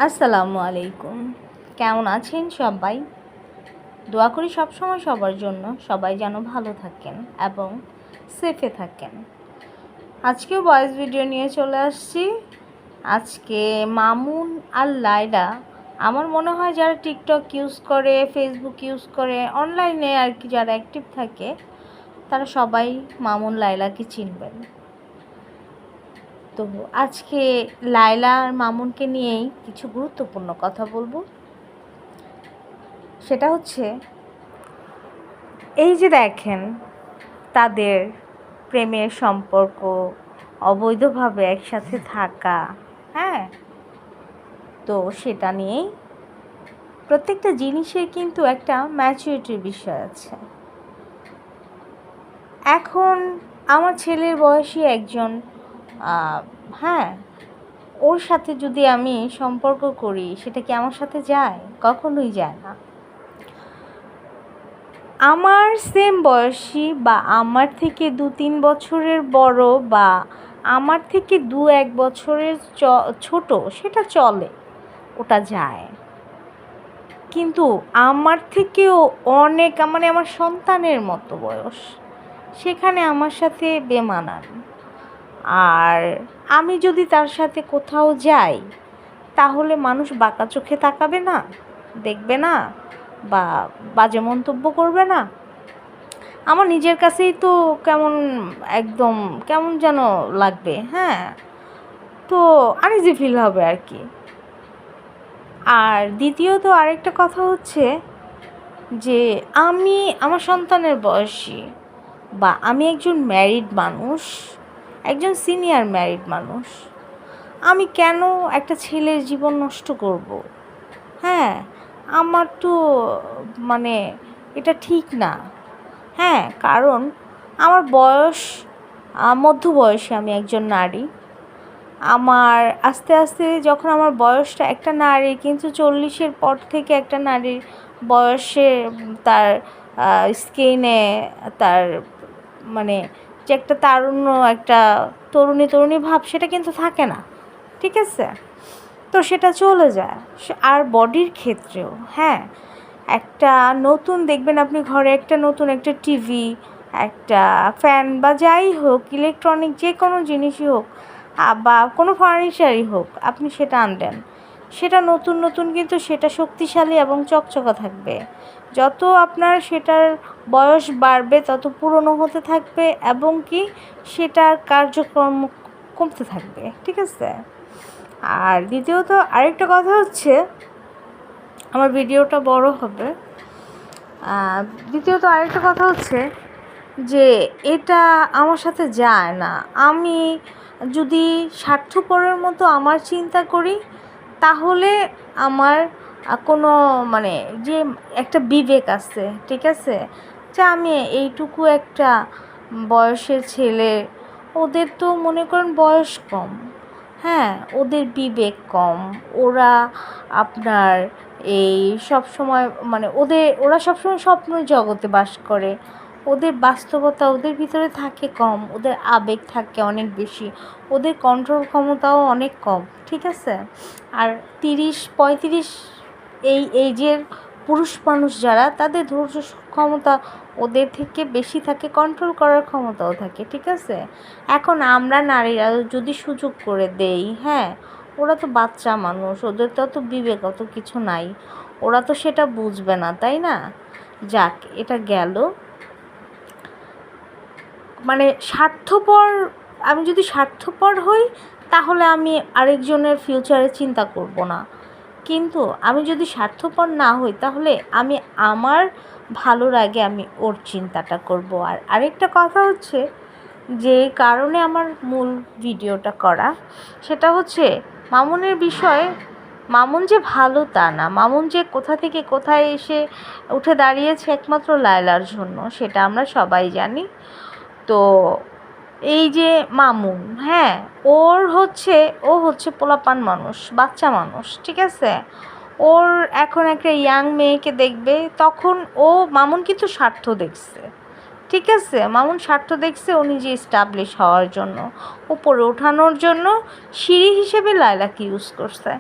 আসসালামু আলাইকুম। কেমন আছেন সবাই? দোয়া করি সবসময় সবার জন্য সবাই যেন ভালো থাকেন এবং সেফে থাকেন। আজকেও ভয়েস ভিডিও নিয়ে চলে আসছি। আজকে মামুন আর লায়লা, আমার মনে হয় যারা টিকটক ইউজ করে, ফেসবুক ইউজ করে, অনলাইনে আর কি যারা অ্যাক্টিভ থাকে, তারা সবাই মামুন লায়লাকে চিনবেন। তো আজকে লায়লা আর মামুনকে নিয়েই কিছু গুরুত্বপূর্ণ কথা বলবো। সেটা হচ্ছে, এই যে দেখেন তাদের প্রেমের সম্পর্ক, অবৈধভাবে একসাথে থাকা, হ্যাঁ, তো সেটা নিয়েই প্রত্যেকটা জিনিসের কিন্তু একটা ম্যাচুরিটির বিষয় আছে। এখন আমার ছেলের বয়সী একজন, হ্যাঁ, ওর সাথে যদি আমি সম্পর্ক করি, সেটা কি আমার সাথে যায়? কখনোই যায় না। আমার সেম বয়সী বা আমার থেকে 2-3 বছরের বড় বা আমার থেকে 2-1 বছরের ছোট, সেটা চলে, ওটা যায়। কিন্তু আমার থেকেও অনেক, মানে আমার সন্তানের মতো বয়স, সেখানে আমার সাথে বেমানান। আর আমি যদি তার সাথে কোথাও যাই, তাহলে মানুষ বাঁকা চোখে তাকাবে না, দেখবে না, বা বাজে মন্তব্য করবে না? আমার নিজের কাছেই তো কেমন, একদম কেমন যেন লাগবে, হ্যাঁ, তো আনইজি ফিল হবে আর কি। আর দ্বিতীয়ত আরেকটা কথা হচ্ছে যে, আমি আমার সন্তানের বয়সী বা আমি একজন ম্যারিড মানুষ, একজন সিনিয়র ম্যারিড মানুষ, আমি কেন একটা ছেলের জীবন নষ্ট করব? হ্যাঁ, আমার তো মানে এটা ঠিক না। হ্যাঁ, কারণ আমার বয়স মধ্যবয়সী, আমি একজন নারী। আমার আস্তে আস্তে যখন আমার বয়সটা, একটা নারী কিন্তু 40-এর পর থেকে একটা নারীর বয়সে তার স্কিনে তার মানে যে একটা তারুণ্য, একটা তরুণী ভাব, সেটা কিন্তু থাকে না, ঠিক আছে? তো সেটা চলে যায়। আর বডির ক্ষেত্রেও, হ্যাঁ, একটা নতুন দেখবেন আপনি ঘরে, একটা নতুন একটা টিভি, একটা ফ্যান বা যাই হোক, ইলেকট্রনিক যে কোনো জিনিসই হোক, বা কোনো ফার্নিচারই হোক, আপনি সেটা আনলেন, সেটা নতুন কিন্তু সেটা শক্তিশালী এবং চকচকা থাকবে। যত আপনার সেটার বয়স বাড়বে, তত পুরনো হতে থাকবে এবং কি সেটার কার্যক্রম কমতে থাকবে, ঠিক আছে? আর দ্বিতীয়ত আরেকটা কথা হচ্ছে, আমার ভিডিওটা বড় হবে। দ্বিতীয়ত আরেকটা কথা হচ্ছে যে, এটা আমার সাথে যায় না। আমি যদি স্বার্থপরের মতো আমার চিন্তা করি, তাহলে আমার কোনো, মানে যে একটা বিবেক আছে, ঠিক আছে, যে আমি এইটুকু একটা বয়সের ছেলে, ওদের তো মনে করেন বয়স কম, হ্যাঁ, ওদের বিবেক কম, ওরা আপনার এই সব সময়, মানে ওরা সবসময় স্বপ্ন জগতে বাস করে, ওদের বাস্তবতা ওদের ভিতরে থাকে কম, ওদের আবেগ থাকে অনেক বেশি, ওদের কন্ট্রোল ক্ষমতাও অনেক কম, ঠিক আছে? আর 30-35 এই এইজের পুরুষ মানুষ যারা, তাদের ধৈর্য ক্ষমতা ওদের থেকে বেশি থাকে, কন্ট্রোল করার ক্ষমতাও থাকে, ঠিক আছে? এখন আমরা নারীরা যদি সুযোগ করে দেই, হ্যাঁ, ওরা তো বাচ্চা মানুষ, ওদের তো অত বিবেক, অত কিছু নাই, ওরা তো সেটা বুঝবে না, তাই না? যাক, এটা গেল। মানে স্বার্থপর, আমি যদি স্বার্থপর হই, তাহলে আমি আরেকজনের ফিউচারে চিন্তা করব না। কিন্তু আমি যদি স্বার্থপর না হই, তাহলে আমি আমার ভালোর আগে আমি ওর চিন্তাটা করব। আর আরেকটা কথা হচ্ছে, যে কারণে আমার মূল ভিডিওটা করা, সেটা হচ্ছে মামুনের বিষয়ে। মামুন যে ভালো তা না, মামুন যে কোথা থেকে কোথায় এসে উঠে দাঁড়িয়েছে একমাত্র লায়লার জন্য, সেটা আমরা সবাই জানি। তো এই যে মামুন, হ্যাঁ, ও হচ্ছে পোলাপান মানুষ, বাচ্চা মানুষ, ঠিক আছে? ওর এখন একটা ইয়াং মেয়েকে দেখবে, তখন মামুন কিন্তু স্বার্থ দেখছে, ঠিক আছে? মামুন স্বার্থ দেখছে ও নিজে এস্টাবলিশ হওয়ার জন্য, উপরে ওঠানোর জন্য সিঁড়ি হিসেবে লায়লাকে ইউজ করছে।